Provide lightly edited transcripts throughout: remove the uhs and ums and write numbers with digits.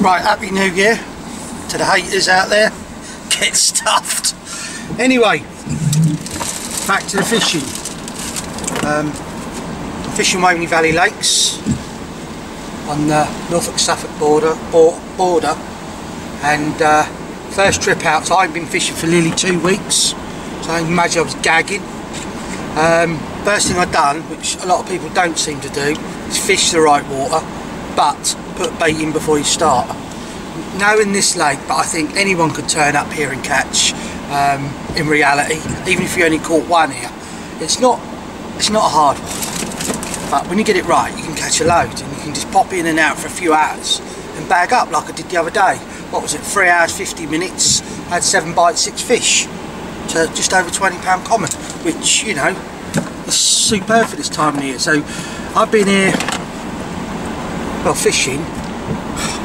Right, happy new year to the haters out there. Get stuffed. Anyway, back to the fishing. Fishing Waveney Valley Lakes on the Norfolk-Suffolk border, and first trip out, so I haven't been fishing for nearly 2 weeks, so I imagine I was gagging. First thing I've done, which a lot of people don't seem to do, is fish the right water, but put bait in before you start. Knowing this lake, but I think anyone could turn up here and catch. In reality, even if you only caught one here, it's not a hard one, but when you get it right, you can catch a load, and you can just pop in and out for a few hours and bag up like I did the other day. What was it, 3 hours 50 minutes, had 7 bites, 6 fish to just over £20 common, which, you know, is superb for this time of year. So I've been here, well, fishing,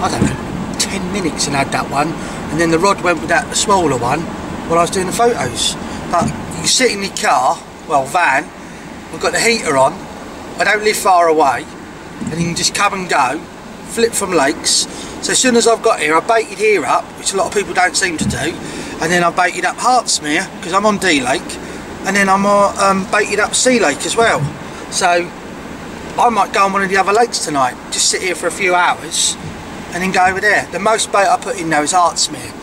I don't know, 10 minutes and had that one, and then the rod went with that smaller one while I was doing the photos. But you can sit in your car, well, van, I've got the heater on, I don't live far away, and you can just come and go, flip from lakes. So as soon as I've got here, I baited here up, which a lot of people don't seem to do, and then I baited up Hartsmere, because I'm on D Lake, and then I'm baited up Sea Lake as well. So I might go on one of the other lakes tonight, just sit here for a few hours, and then go over there. The most bait I put in now is Hartsmere.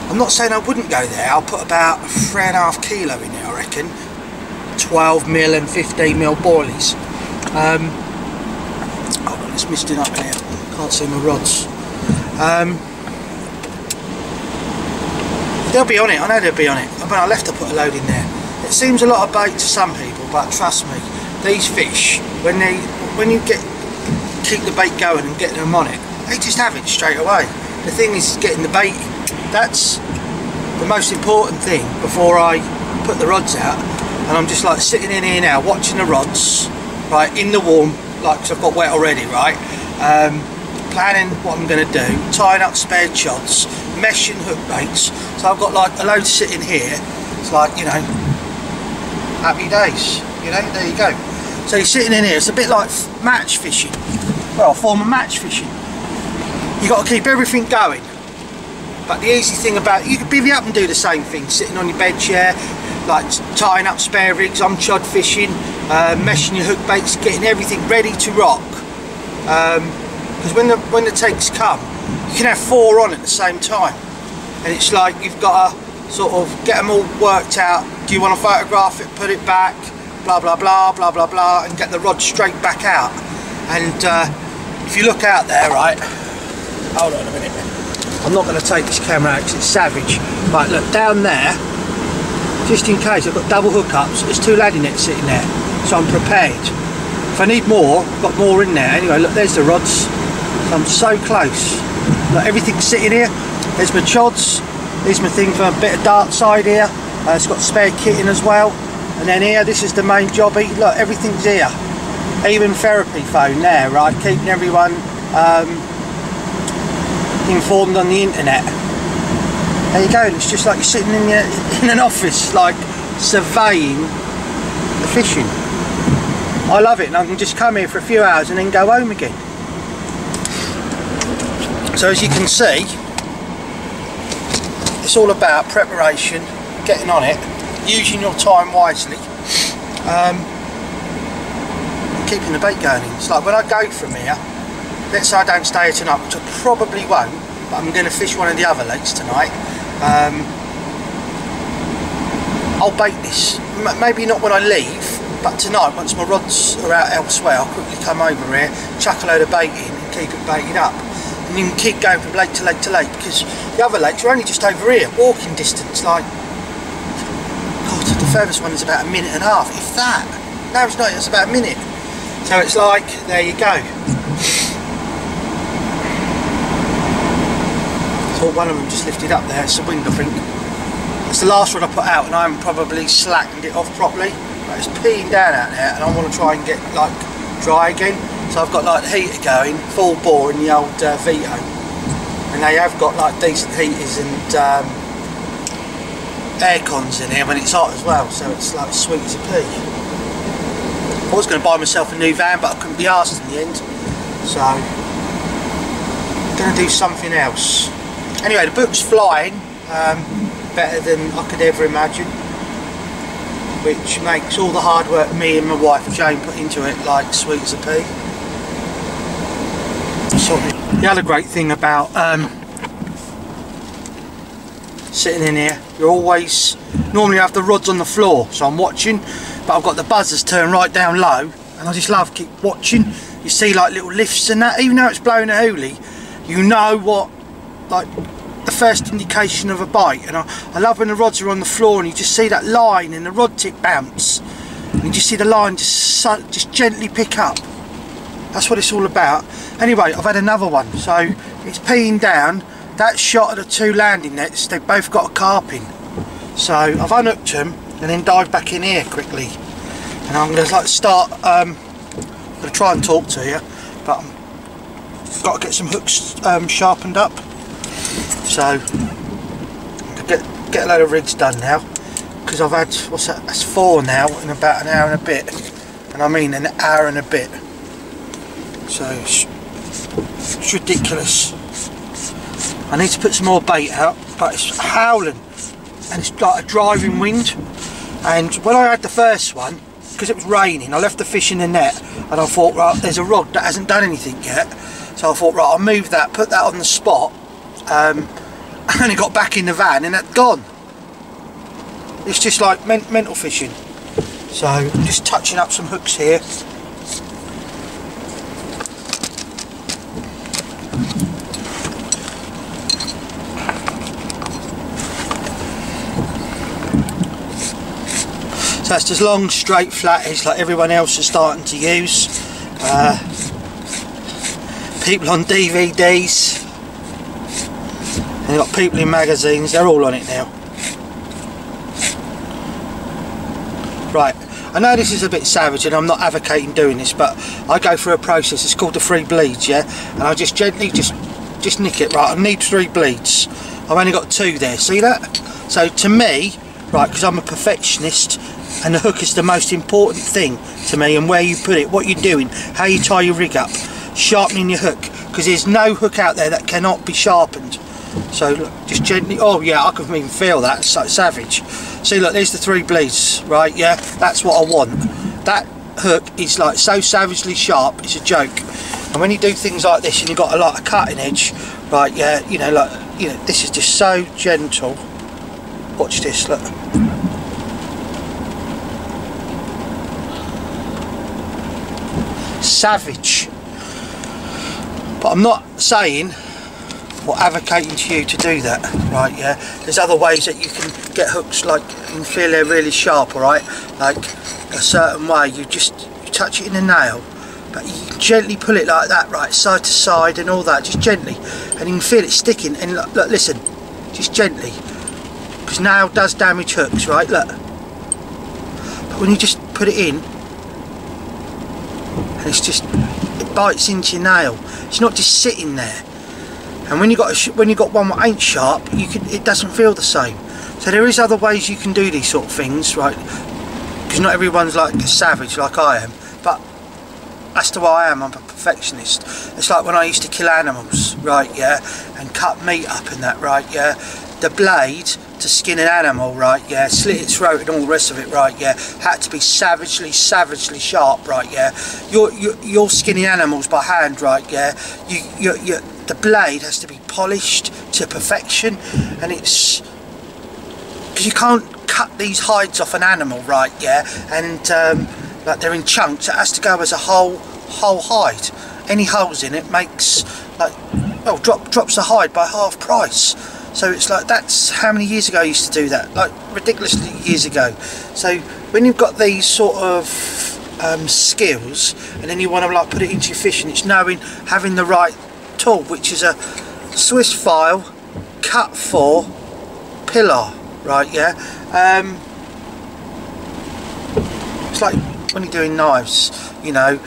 I'm not saying I wouldn't go there. I'll put about 3.5 kilo in there, I reckon. 12mm and 15mm boilies. Oh, it's misting up here. Can't see my rods. They'll be on it. I know they'll be on it. When I left, I put a load in there. It seems a lot of bait to some people, but trust me, these fish, when you keep the bait going and getting them on it, they just have it straight away. The thing is getting the bait in. That's the most important thing before I put the rods out. And I'm just like sitting in here now watching the rods, right, in the warm, like, cause I've got wet already, right, planning what I'm going to do, tying up spare chods, meshing hook baits. So I've got like a load sitting here. It's like, you know, happy days, you know, there you go. So you're sitting in here, it's a bit like match fishing, well, a form of match fishing. You've got to keep everything going. But the easy thing about it, you can bivvy up and do the same thing, sitting on your bed chair, like tying up spare rigs, I'm chod fishing, meshing your hook baits, getting everything ready to rock. Because when the takes come, you can have 4 on at the same time. And it's like you've got to sort of get them all worked out. Do you want to photograph it, put it back, blah blah blah, blah blah blah, and get the rod straight back out. And if you look out there, right, hold on a minute. I'm not going to take this camera out because it's savage. Right, look, down there, just in case, I've got double hookups, there's 2 laddie nets sitting there, so I'm prepared. If I need more, I've got more in there. Anyway, look, there's the rods. So I'm so close. Look, everything's sitting here. There's my chods, there's my thing for a bit of dart side here. It's got spare kit in as well. And then here, this is the main jobby. Look, everything's here. Even therapy phone there, right, keeping everyone informed on the internet. There you go. It's just like you're sitting in an office, like surveying the fishing. I love it, and I can just come here for a few hours and then go home again. So as you can see, it's all about preparation, getting on it, using your time wisely, keeping the bait going in. It's like when I go from here, let's say I don't stay here tonight, which I probably won't, but I'm going to fish one of the other lakes tonight. I'll bait this, maybe not when I leave, but tonight, once my rods are out elsewhere, I'll quickly come over here, chuck a load of bait in and keep it baited up. And you can keep going from lake to lake to lake, because the other lakes are only just over here, walking distance, like, God, the furthest one is about 1.5 minutes, if that. No, it's not, it's about a minute. So it's like, there you go. So one of them just lifted up there, it's the wind, I think. It's the last one I put out, and I haven't probably slackened it off properly. But it's peeing down out there, and I want to try and get like dry again. So I've got like the heater going, full bore in the old Vito. And they have got like decent heaters and air cons in here when it's hot as well, so it's like sweet as a pea. I was going to buy myself a new van, but I couldn't be arsed in the end. So going to do something else. Anyway, the book's flying, better than I could ever imagine, which makes all the hard work me and my wife Jane put into it like sweet as a pea. Sorry. The other great thing about sitting in here, you're always, normally I have the rods on the floor, so I'm watching, but I've got the buzzers turned right down low, and I just love keep watching. You see like little lifts and that, even though it's blowing a hoolie, you know what, like the first indication of a bite. And I love when the rods are on the floor and you just see that line and the rod tip bounce, and you just see the line just gently pick up. That's what it's all about. Anyway, I've had another one, so it's peeing down. That shot of the two landing nets, they've both got a carping, so I've unhooked them and then dived back in here quickly, and I'm going to like start I'm going to try and talk to you, but I've got to get some hooks sharpened up, so get a load of rigs done now, because I've had, what's that, that's 4 now in about an hour and a bit, and I mean an hour and a bit, so it's ridiculous. I need to put some more bait out, but it's howling and it's like a driving wind. And when I had the first one, because it was raining, I left the fish in the net and I thought, right, there's a rod that hasn't done anything yet, so I thought, right, I'll move that, put that on the spot, and then it got back in the van and that's gone. It's just like mental fishing. So I'm just touching up some hooks here. So it's just long, straight, flat edge like everyone else is starting to use. People on DVDs, and you've got people in magazines, they're all on it now. Right, I know this is a bit savage and I'm not advocating doing this, but I go through a process, it's called the 3 bleeds, yeah? And I just gently just nick it, right, I need 3 bleeds. I've only got 2 there, see that? So to me, right, because I'm a perfectionist, and the hook is the most important thing to me, and where you put it, what you're doing, how you tie your rig up, sharpening your hook, because there's no hook out there that cannot be sharpened. So look, just gently, oh yeah, I can even feel that, it's like savage. See, look, there's the 3 bleeds, right, yeah, that's what I want. That hook is like so savagely sharp, it's a joke. And when you do things like this and you've got a lot of cutting edge, right, yeah, you know, like, you know, this is just so gentle. Watch this, look. Savage. But I'm not saying or advocating to you to do that, right, yeah? There's other ways that you can get hooks like and feel they're really sharp, alright? Like a certain way, you touch it in a nail, but you can gently pull it like that, right, side to side and all that, just gently, and you can feel it sticking. And look, listen, just gently, because nail does damage hooks, right, look. But when you just put it in, and it's just, it bites into your nail, it's not just sitting there. And when you got one that ain't sharp, it doesn't feel the same. So there is other ways you can do these sort of things, right? Because not everyone's like a savage like I am, but that's the way I am. I'm a perfectionist. It's like when I used to kill animals, right, yeah, and cut meat up and that, right, yeah. The blade to skin an animal, right, yeah, slit its throat and all the rest of it, right, yeah, had to be savagely sharp, right, yeah. You're skinning animals by hand, right, yeah. The blade has to be polished to perfection, and it's because you can't cut these hides off an animal, right, yeah, and like they're in chunks. It has to go as a whole hide. Any holes in it makes like, well, drops the hide by half price. So it's like, that's how many years ago I used to do that, like ridiculously years ago. So when you've got these sort of skills, and then you want to like put it into your fishing, it's having the right tool, which is a Swiss file cut 4 pillar, right, yeah. It's like when you're doing knives, you know,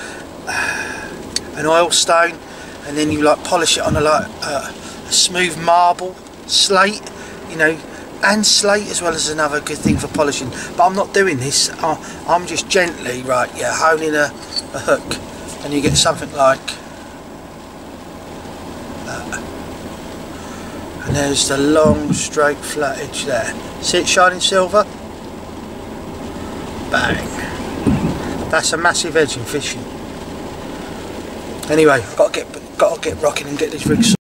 an oil stone, and then you like polish it on a smooth marble slate, you know, and slate as well as another good thing for polishing. But I'm not doing this, I'm just gently, right, yeah, holding a hook, and you get something like that. And there's the long straight flat edge there. See it shining silver? Bang. That's a massive edge in fishing. Anyway, got to get rocking and get this rig sorted.